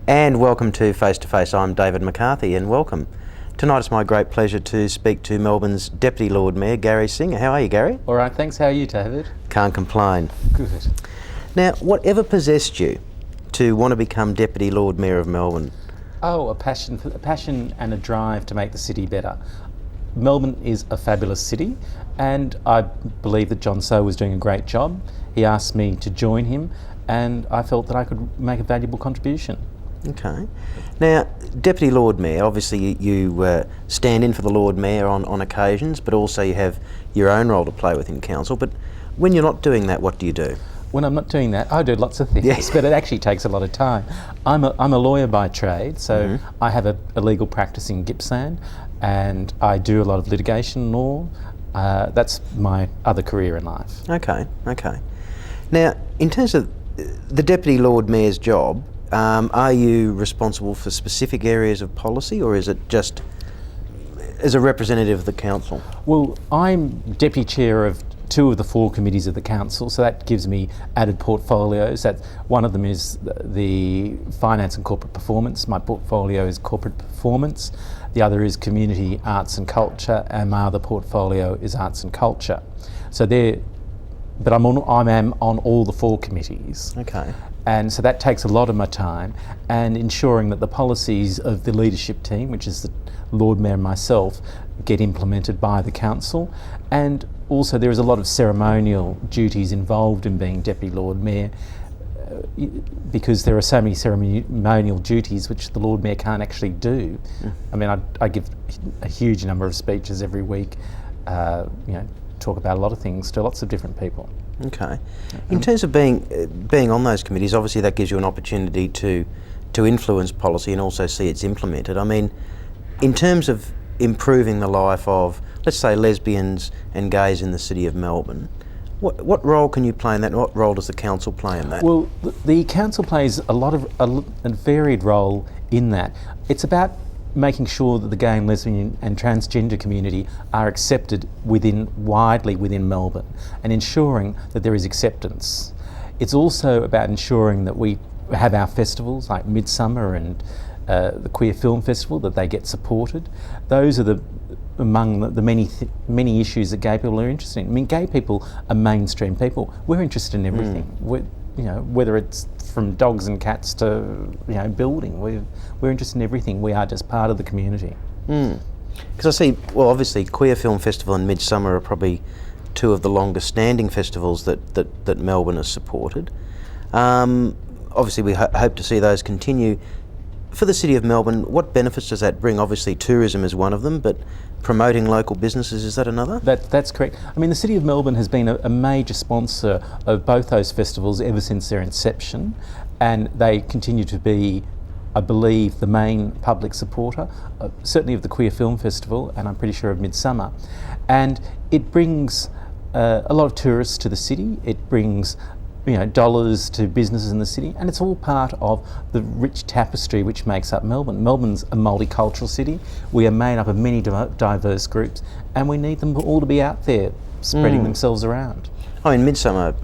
And welcome to Face to Face. I'm David McCarthy, and welcome. Tonight it's my great pleasure to speak to Melbourne's Deputy Lord Mayor, Gary Singer. How are you, Gary? All right, thanks. How are you, David? Can't complain. Good. Now, whatever possessed you to want to become Deputy Lord Mayor of Melbourne? Oh, a passion and a drive to make the city better. Melbourne is a fabulous city, and I believe that John Sow was doing a great job. He asked me to join him, and I felt that I could make a valuable contribution. Okay. Now, Deputy Lord Mayor, obviously you stand in for the Lord Mayor on occasions, but also you have your own role to play within council. But when you're not doing that, what do you do? When I'm not doing that, I do lots of things, but it actually takes a lot of time. I'm a lawyer by trade, so I have a legal practice in Gippsland, and I do a lot of litigation law. That's my other career in life. Okay. Now, in terms of the Deputy Lord Mayor's job, are you responsible for specific areas of policy, or is it just as a representative of the council? Well, I'm Deputy Chair of 2 of the 4 committees of the council, so that gives me added portfolios. One of them is the finance and corporate performance. My portfolio is corporate performance. The other is community, arts and culture, and my other portfolio is arts and culture. So but I am on all the 4 committees. Okay. And so that takes a lot of my time, and ensuring that the policies of the leadership team, which is the Lord Mayor and myself, get implemented by the council. And also there is a lot of ceremonial duties involved in being Deputy Lord Mayor, because there are so many ceremonial duties which the Lord Mayor can't actually do. I mean, I give a huge number of speeches every week, talk about a lot of things to lots of different people. Okay. In terms of being on those committees, obviously that gives you an opportunity to influence policy and also see it's implemented. I mean, in terms of improving the life of, let's say, lesbians and gays in the city of Melbourne, what role can you play in that, and what role does the council play in that? Well, the council plays a varied role in that. It's about making sure that the gay and lesbian and transgender community are accepted widely within Melbourne, and ensuring that there is acceptance. It's also about ensuring that we have our festivals like Midsummer and the Queer Film Festival, that they get supported. Those are among the many issues that gay people are interested in. I mean, gay people are mainstream people. We're interested in everything. Whether it's from dogs and cats to building, we're interested in everything. We are just part of the community. Because I see, well, obviously Queer Film Festival and Midsummer are probably 2 of the longest standing festivals that Melbourne has supported. Obviously we hope to see those continue. For the City of Melbourne, what benefits does that bring? Obviously tourism is one of them, but promoting local businesses, is that another? That's correct. I mean, the City of Melbourne has been a major sponsor of both those festivals ever since their inception, and they continue to be, I believe, the main public supporter, certainly of the Queer Film Festival, and I'm pretty sure of Midsummer. And it brings a lot of tourists to the city. It brings dollars to businesses in the city, and it's all part of the rich tapestry which makes up Melbourne. Melbourne's a multicultural city. We are made up of many diverse groups, and we need them all to be out there spreading themselves around. I mean, Midsummer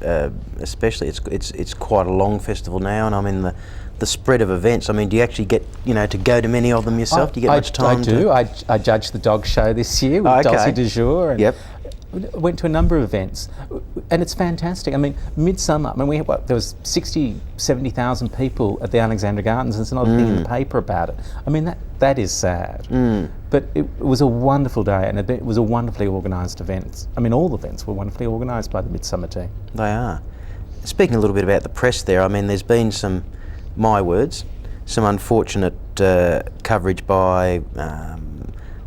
especially, it's quite a long festival now, and I mean the spread of events. I mean, do you actually get to go to many of them yourself? Do you get much time? I do. I judged the dog show this year with Dulcie du Jour, and went to a number of events, and it's fantastic. I mean, Midsummer, I mean, there was 70,000 people at the Alexandra Gardens, and there's not a thing in the paper about it. I mean, that is sad. But it was a wonderful day, and it was a wonderfully organised event. I mean, all the events were wonderfully organised by the Midsummer team. They are. Speaking a little bit about the press there, I mean, there's been some unfortunate coverage by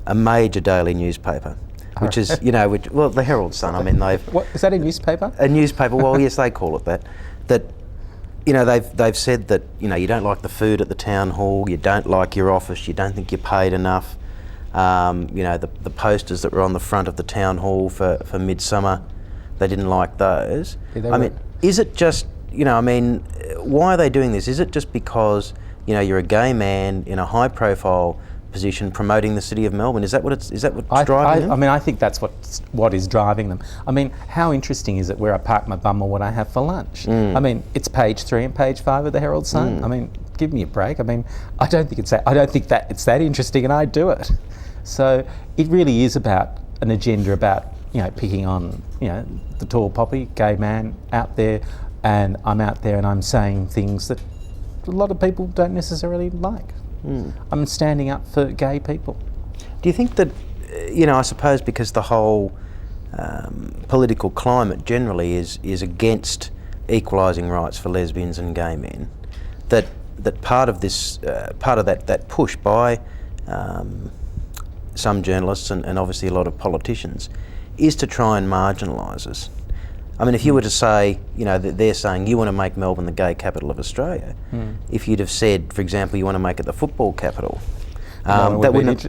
a major daily newspaper, which is, the Herald Sun. I mean, What, is that a newspaper? A newspaper, well, yes, they call it that. That they've said that you don't like the food at the town hall, you don't like your office, you don't think you're paid enough. The posters that were on the front of the town hall for Midsummer, they didn't like those. Yeah, is it just why are they doing this? Is it just because you're a gay man in a high-profile position promoting the city of Melbourne? Is that what's driving them? I think that's what is driving them. How interesting is it where I park my bum or what I have for lunch? It's page 3 and page 5 of the Herald Sun. Give me a break. I don't think it's that interesting, and I do it. So it really is about an agenda about picking on the tall poppy, gay man out there, and I'm out there and I'm saying things that a lot of people don't necessarily like. I'm standing up for gay people. Do you think that, I suppose because the whole political climate generally is against equalising rights for lesbians and gay men, that part of that push by some journalists and obviously a lot of politicians is to try and marginalise us? If you were to say, that they're saying you want to make Melbourne the gay capital of Australia, if you'd have said, for example, you want to make it the football capital, that wouldn't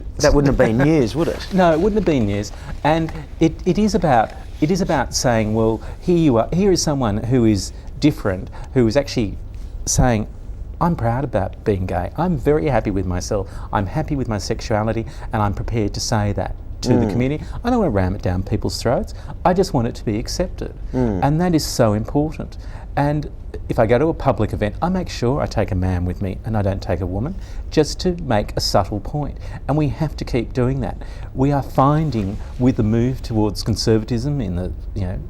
have been news, would it? No, it wouldn't have been news. And it is about saying, well, here is someone who is different, who is actually saying, I'm proud about being gay. I'm very happy with myself. I'm happy with my sexuality, and I'm prepared to say that to the community. I don't want to ram it down people's throats. I just want it to be accepted. And that is so important. And if I go to a public event, I make sure I take a man with me and I don't take a woman, just to make a subtle point. And we have to keep doing that. We are finding, with the move towards conservatism in the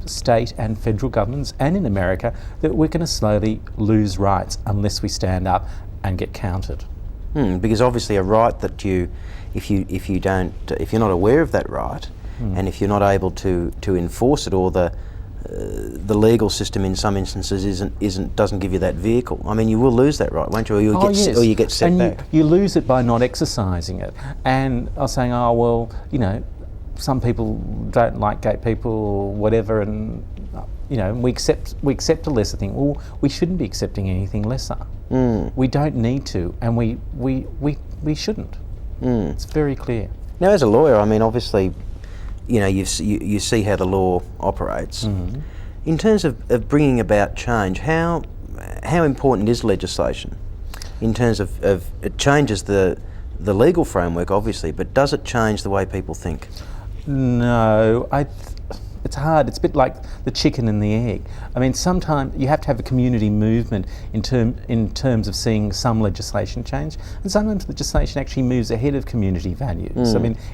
state and federal governments and in America, that we're going to slowly lose rights unless we stand up and get counted. Because obviously a right that if you're not aware of that right, and if you're not able to enforce it, or the legal system in some instances doesn't give you that vehicle, you will lose that right, won't you? Or you get set back. You lose it by not exercising it. And I was saying, some people don't like gay people or whatever, and we accept a lesser thing. Well, we shouldn't be accepting anything lesser. We don't need to, and we shouldn't. It's very clear. Now, as a lawyer, obviously, you see how the law operates. In terms of bringing about change, how important is legislation? In terms of it changes the legal framework, obviously, but does it change the way people think? No, it's hard. It's a bit like the chicken and the egg. Sometimes you have to have a community movement in terms of seeing some legislation change, and sometimes legislation actually moves ahead of community values.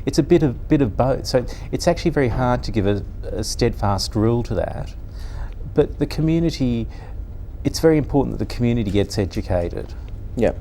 It's a bit of both. So it's actually very hard to give a steadfast rule to that. But the community, it's very important that the community gets educated. Yeah,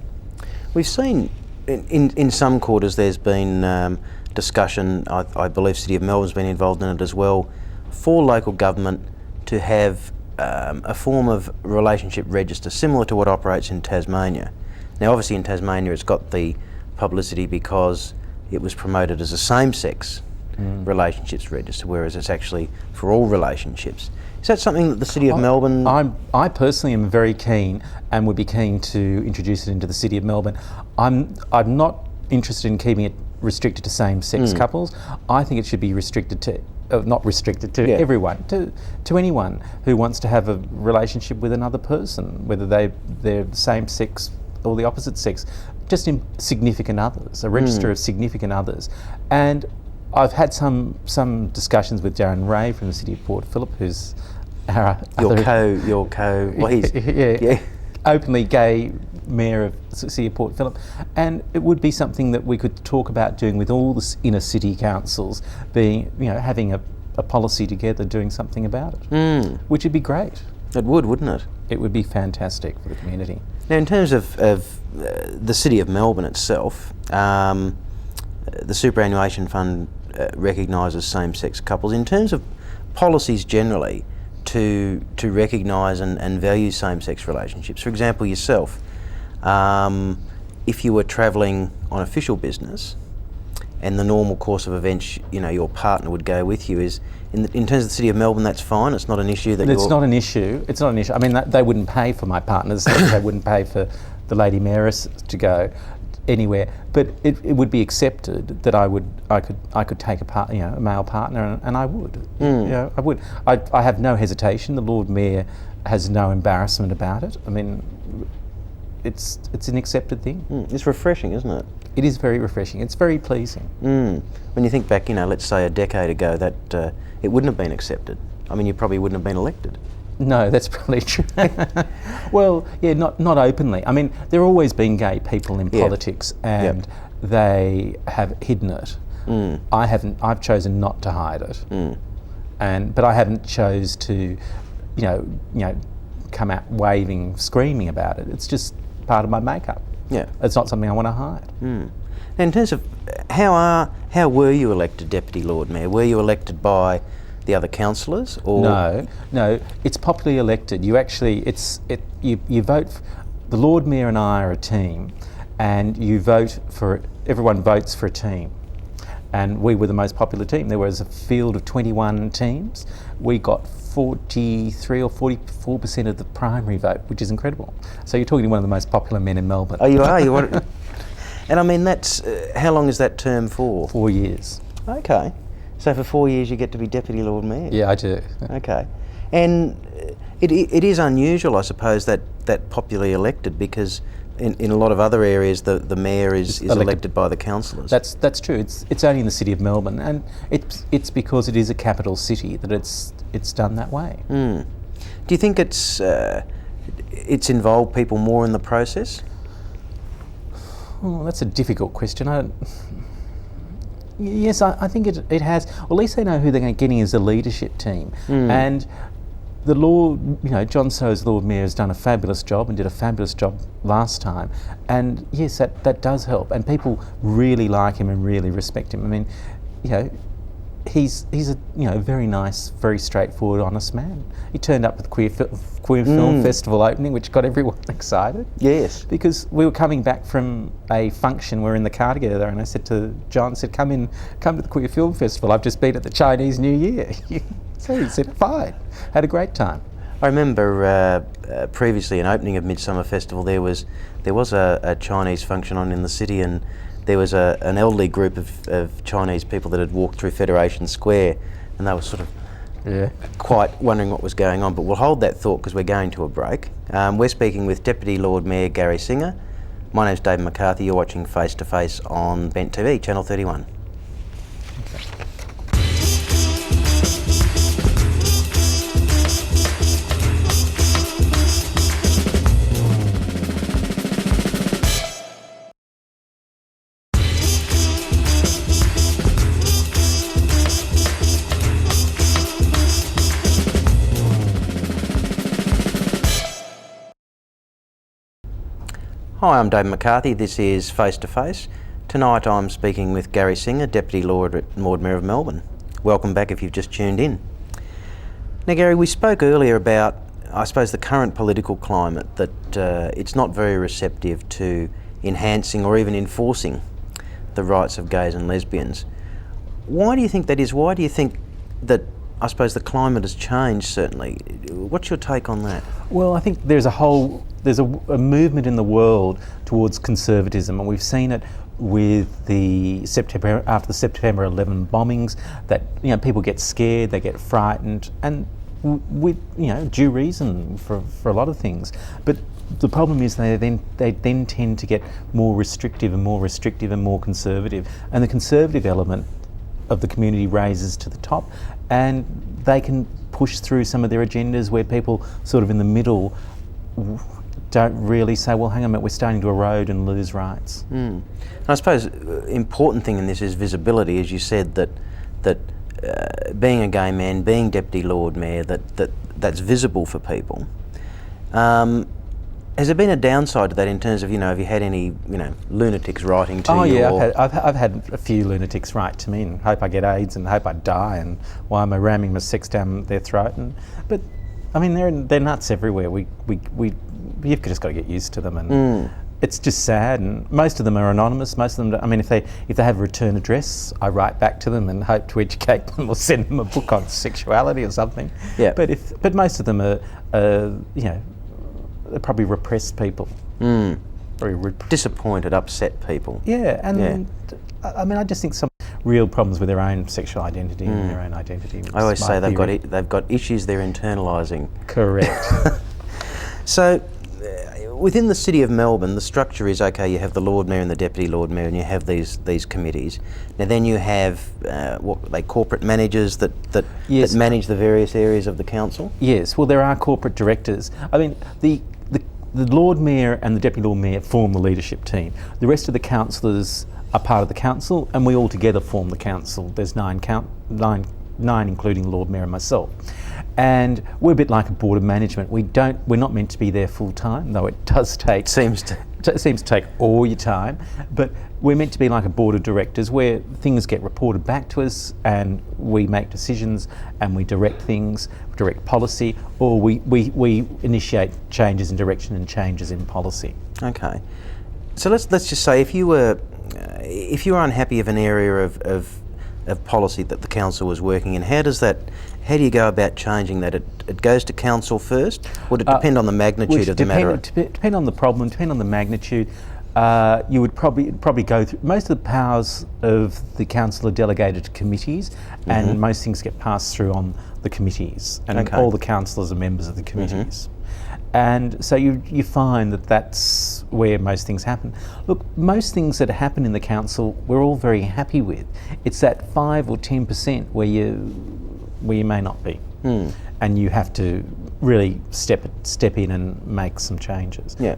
we've seen in some quarters there's been discussion. I believe City of Melbourne's been involved in it as well, for local government to have a form of relationship register similar to what operates in Tasmania. Now, obviously in Tasmania it's got the publicity because it was promoted as a same-sex relationships register, whereas it's actually for all relationships. Is that something that the City of Melbourne... I personally am very keen and would be keen to introduce it into the City of Melbourne. I'm not interested in keeping it restricted to same-sex couples. I think it should be restricted to everyone, to anyone who wants to have a relationship with another person, whether they're the same sex or the opposite sex, just in significant others, a register of significant others. And I've had some discussions with Darren Ray from the City of Port Phillip, who's openly gay mayor of the City of Port Phillip, and it would be something that we could talk about doing with all the inner city councils, having a policy together, doing something about it, which would be great. It would, wouldn't it? It would be fantastic for the community. Now, in terms of the City of Melbourne itself, the superannuation fund recognises same-sex couples. In terms of policies generally to recognise and value same-sex relationships, for example, yourself, if you were travelling on official business, and the normal course of events, your partner would go with you. Is in terms of the City of Melbourne, that's fine. It's not an issue that It's not an issue. It's not an issue. I mean, they wouldn't pay for my partners. They wouldn't pay for the Lady Mayoress to go anywhere. But it would be accepted that I could take a male partner, and I would. I would. I have no hesitation. The Lord Mayor has no embarrassment about it. I mean, it's an accepted thing. It's refreshing, isn't it? It is very refreshing. It's very pleasing. When you think back, let's say a decade ago, that it wouldn't have been accepted. I mean, you probably wouldn't have been elected. No, that's probably true. Well, yeah, not openly. I mean, there have always been gay people in politics, and they have hidden it. I haven't. I've chosen not to hide it, but I haven't chose to, come out waving, screaming about it. It's just part of my makeup. Yeah, it's not something I want to hide. Now, in terms of how were you elected Deputy Lord Mayor? Were you elected by the other councillors, or no? It's popularly elected. You actually, you vote. The Lord Mayor and I are a team, and you vote for. Everyone votes for a team, and we were the most popular team. There was a field of 21 teams. We got 43 or 44% of the primary vote, which is incredible. So you're talking to one of the most popular men in Melbourne. Oh, you are? You want? And I mean, that's how long is that term for? 4 years. Okay. So for 4 years you get to be Deputy Lord Mayor? Yeah, I do. Okay. And it is unusual, I suppose, that popularly elected, because in a lot of other areas the mayor is elected by the councillors. That's true. It's only in the City of Melbourne, and it's because it is a capital city that it's done that way. Do you think it's involved people more in the process? Oh, that's a difficult question. Yes, I think it has. Well, at least they know who they're getting as a leadership team. And the Lord, John So's Lord Mayor has done a fabulous job and did a fabulous job last time. And yes, that does help. And people really like him and really respect him. I mean, he's a very nice, very straightforward, honest man. He turned up at the Queer Film Festival opening, which got everyone excited. Yes. Because we were coming back from a function, we were in the car together, and I said to John, come to the Queer Film Festival. I've just been at the Chinese New Year. So he said, fine. Had a great time. I remember previously an opening of Midsummer Festival, there was a Chinese function on in the city, and there was an elderly group of Chinese people that had walked through Federation Square, and they were sort of quite wondering what was going on. But we'll hold that thought because we're going to a break. We're speaking with Deputy Lord Mayor Gary Singer. My name's David McCarthy. You're watching Face to Face on Bent TV, Channel 31. Hi, I'm David McCarthy. This is Face to Face. Tonight I'm speaking with Gary Singer, Deputy Lord Mayor of Melbourne. Welcome back if you've just tuned in. Now, Gary, we spoke earlier about, I suppose, the current political climate, that it's not very receptive to enhancing or even enforcing the rights of gays and lesbians. Why do you think that is? Why do you think that, I suppose, the climate has changed, certainly? What's your take on that? Well, I think there's a movement in the world towards conservatism, and we've seen it with after the September 11 bombings, that people get scared, they get frightened, and with due reason for a lot of things. But the problem is they then tend to get more restrictive and more restrictive and more conservative, and the conservative element of the community raises to the top, and they can push through some of their agendas where people sort of in the middle don't really say, well, hang on a minute, we're starting to erode and lose rights. And I suppose important thing in this is visibility, as you said, that being a gay man, being Deputy Lord Mayor, that's visible for people. Has there been a downside to that in terms of, have you had any, lunatics writing to you? Oh yeah, I've had a few lunatics write to me and hope I get AIDS and hope I die, and why am I ramming my sex down their throat? But I mean, they're nuts everywhere. You've just got to get used to them, and it's just sad, and most of them are anonymous. Most of them, I mean, if they have a return address, I write back to them and hope to educate them or send them a book on sexuality or something. Yeah. But most of them are they're probably repressed people. Very Disappointed, upset people. Yeah, and I mean, I just think some real problems with their own sexual identity and their own identity. I always say they've got issues they're internalising. Correct. So, within the City of Melbourne, the structure is, okay, you have the Lord Mayor and the Deputy Lord Mayor, and you have these committees. Now then you have corporate managers that manage the various areas of the council? Yes, well, there are corporate directors. I mean, the Lord Mayor and the Deputy Lord Mayor form the leadership team. The rest of the councillors are part of the council, and we all together form the council. There's nine, including the Lord Mayor and myself. And we're a bit like a board of management. We're not meant to be there full time, though it does take. Seems to take all your time. But we're meant to be like a board of directors where things get reported back to us, and we make decisions, and we direct things, direct policy, or we initiate changes in direction and changes in policy. Okay. So let's just say if you were unhappy of an area of policy that the council was working in, how do you go about changing that? It goes to council first? Would it depend on the magnitude of the matter? Depend on the problem, depend on the magnitude. You would probably go through, most of the powers of the council are delegated to committees, and most things get passed through on the committees, and all the councillors are members of the committees. And so you find that that's where most things happen. Look, most things that happen in the council we're all very happy with. It's that 5 or 10% where you may not be, and you have to really step in and make some changes. Yeah.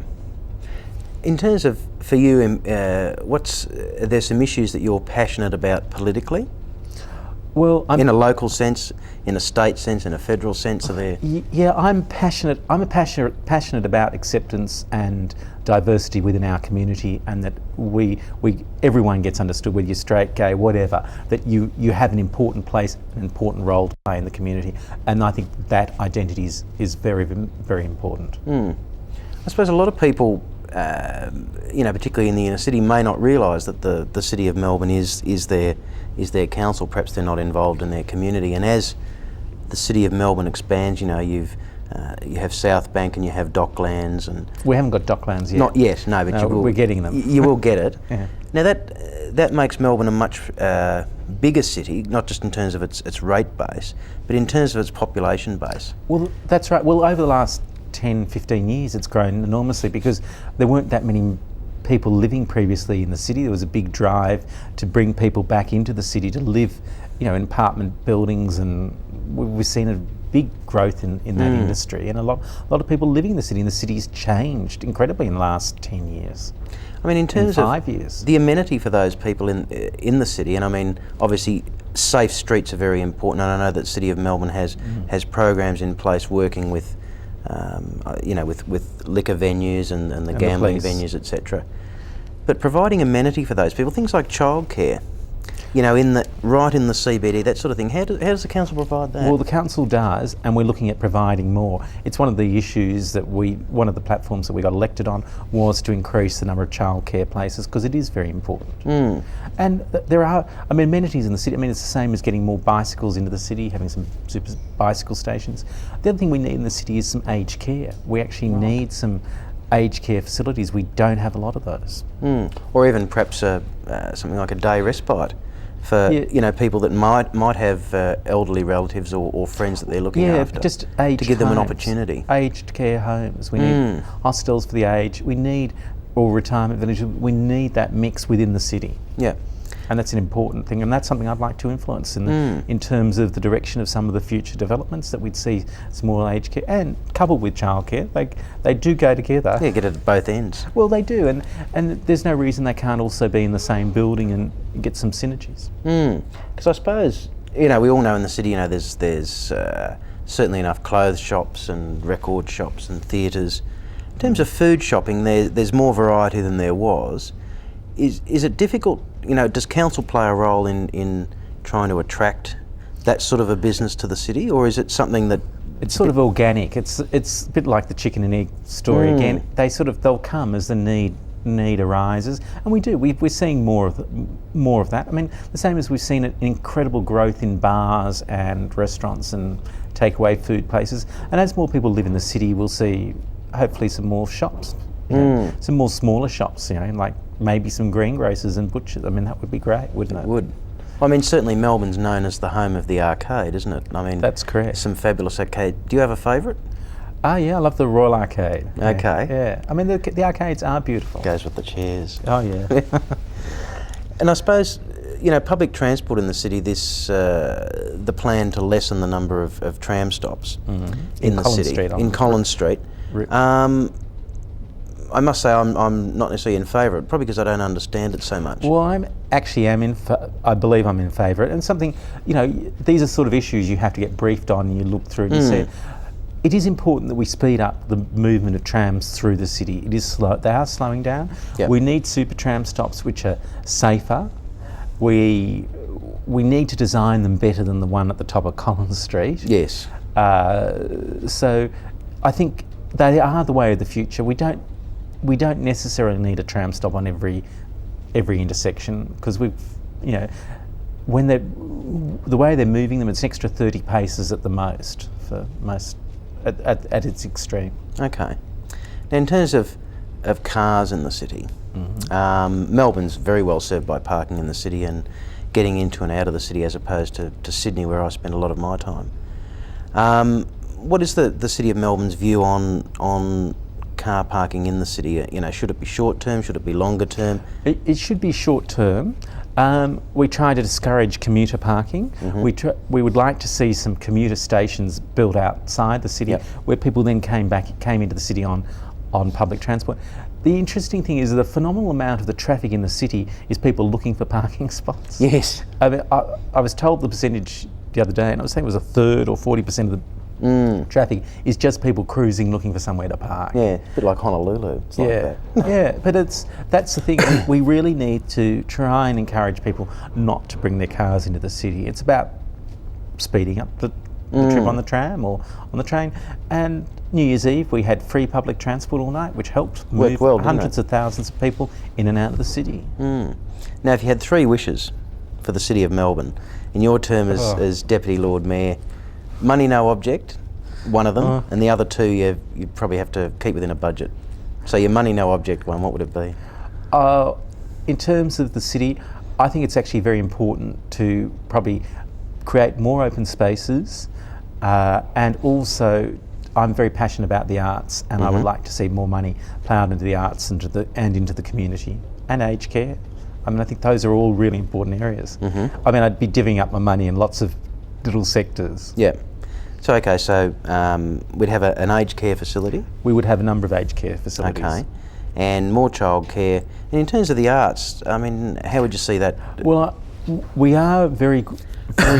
In terms of, for you, are there some issues that you're passionate about politically? Well, in a local sense, in a state sense, in a federal sense, are there? Yeah, I'm passionate about acceptance and diversity within our community, and that everyone gets understood, whether you're straight, gay, whatever, that you have an important place, an important role to play in the community, and I think that identity is very, very important. I suppose a lot of people, particularly in the inner city, may not realise that the City of Melbourne is their council. Perhaps they're not involved in their community. And as the City of Melbourne expands, you have South Bank and you have Docklands, and we haven't got Docklands yet. Not yet, no, but you will. We're getting them. You will get it. Yeah. Now that makes Melbourne a much bigger city, not just in terms of its rate base, but in terms of its population base. Well, that's right. Well, over the last 10, 15 years, it's grown enormously because there weren't that many people living previously in the city. There was a big drive to bring people back into the city to live, in apartment buildings, and we've seen a big growth in that industry, and a lot of people living in the city. And the city's changed incredibly in the last 10 years. I mean, in terms of 5 years, the amenity for those people in the city, and I mean, obviously, safe streets are very important. And I know that the City of Melbourne has programs in place working with. With liquor venues and the gambling venues, etc. But providing amenity for those people, things like childcare, right in the CBD, that sort of thing. How does the council provide that? Well, the council does, and we're looking at providing more. It's one of the issues one of the platforms that we got elected on was to increase the number of childcare places, because it is very important. And there are, amenities in the city. It's the same as getting more bicycles into the city, having some super bicycle stations. The other thing we need in the city is some aged care. We actually need some aged care facilities. We don't have a lot of those. Or even perhaps something like a day respite for people that might have elderly relatives or friends that they're looking after. Just aged to give them an homes, opportunity. Aged care homes. We need hostels for the aged. We need retirement villages. We need that mix within the city. Yeah. And that's an important thing, and that's something I'd like to influence in terms of the direction of some of the future developments, that we'd see some more aged care, and coupled with childcare, they do go together. Yeah, get it at both ends. Well, they do, and there's no reason they can't also be in the same building and get some synergies. Because I suppose, we all know in the city, there's certainly enough clothes shops and record shops and theatres. In terms of food shopping, there's more variety than there was. Is it difficult? Does council play a role in trying to attract that sort of a business to the city, or is it something that it's sort of organic? It's a bit like the chicken and egg story again. They'll come as the need need arises, and we do. We're seeing more of that. I mean, the same as we've seen an incredible growth in bars and restaurants and takeaway food places. And as more people live in the city, we'll see hopefully some more shops, some more smaller shops. Like maybe some greengrocers and butchers. I mean, that would be great, wouldn't it? It would. I mean, certainly Melbourne's known as the home of the arcade, isn't it? I mean, that's correct. Some fabulous arcade. Do you have a favourite? Oh yeah, I love the Royal Arcade. Okay. Yeah. I mean, the arcades are beautiful. Goes with the chairs. Oh yeah. And I suppose, public transport in the city, the plan to lessen the number of tram stops in the city. In Collins Street. I must say I'm not necessarily in favour of it, probably because I don't understand it so much. Well, I believe I'm in favour of it. And something, these are sort of issues you have to get briefed on and you look through and you see. It is important that we speed up the movement of trams through the city. It is slow. They are slowing down. Yep. We need super tram stops which are safer. We need to design them better than the one at the top of Collins Street. Yes. So I think they are the way of the future. We don't necessarily need a tram stop on every intersection, because when the way they're moving them, it's an extra 30 paces at the most for most at its extreme. Okay. Now, in terms of cars in the city, Melbourne's very well served by parking in the city and getting into and out of the city, as opposed to Sydney, where I spend a lot of my time. What is the City of Melbourne's view on car parking in the city? Should it be short term? Should it be longer term? It should be short term. We try to discourage commuter parking. We would like to see some commuter stations built outside the city, where people then came into the city on public transport. The interesting thing is the phenomenal amount of the traffic in the city is people looking for parking spots. Yes. I mean, I was told the percentage the other day, and I was saying it was a third or 40% of the traffic is just people cruising looking for somewhere to park. Yeah, a bit like Honolulu. It's like that. Yeah, but that's the thing. We really need to try and encourage people not to bring their cars into the city. It's about speeding up the trip on the tram or on the train. And New Year's Eve we had free public transport all night, which helped move hundreds of thousands of people in and out of the city. Now, if you had three wishes for the City of Melbourne in your term as Deputy Lord Mayor, money no object, one of them, and the other two you probably have to keep within a budget. So your money no object one, what would it be? In terms of the city, I think it's actually very important to probably create more open spaces, and also I'm very passionate about the arts, and I would like to see more money ploughed into the arts and into the community and aged care. I mean, I think those are all really important areas. I mean, I'd be divvying up my money in lots of little sectors. Yeah. So we'd have an aged care facility. We would have a number of aged care facilities. Okay. And more childcare. And in terms of the arts, I mean, how would you see that? Well, we are very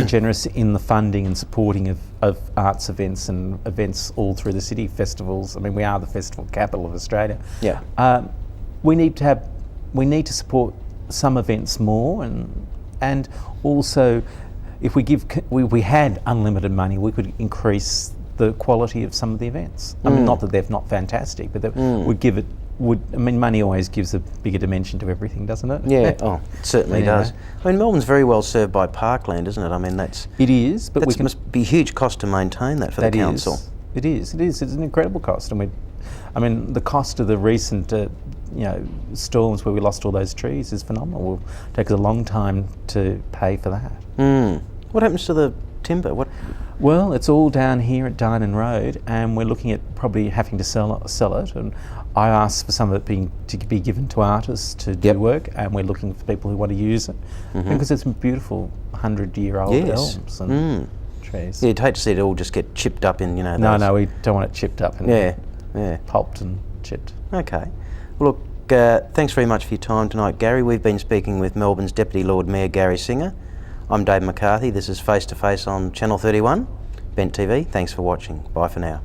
generous in the funding and supporting of arts events and events all through the city, festivals. I mean, we are the festival capital of Australia. Yeah. We need to support some events more, and also, if we had unlimited money, we could increase the quality of some of the events. I mean, not that they're not fantastic, but that would give it. Money always gives a bigger dimension to everything, doesn't it? Yeah, it certainly does. I mean, Melbourne's very well served by parkland, isn't it? I mean, it is, but that must be a huge cost to maintain that for the council. It is. It's an incredible cost, and the cost of the recent storms where we lost all those trees is phenomenal. It will take us a long time to pay for that. What happens to the timber? Well, it's all down here at Dynon Road, and we're looking at probably having to sell it. And I asked for some of it to be given to artists to do work, and we're looking for people who want to use it because it's beautiful 100-year-old elms and trees. Yeah, you'd hate to see it all just get chipped up in No, we don't want it chipped up and pulped and chipped. Okay. Well, look, thanks very much for your time tonight, Gary. We've been speaking with Melbourne's Deputy Lord Mayor Gary Singer. I'm Dave McCarthy. This is Face to Face on Channel 31, Bent TV. Thanks for watching. Bye for now.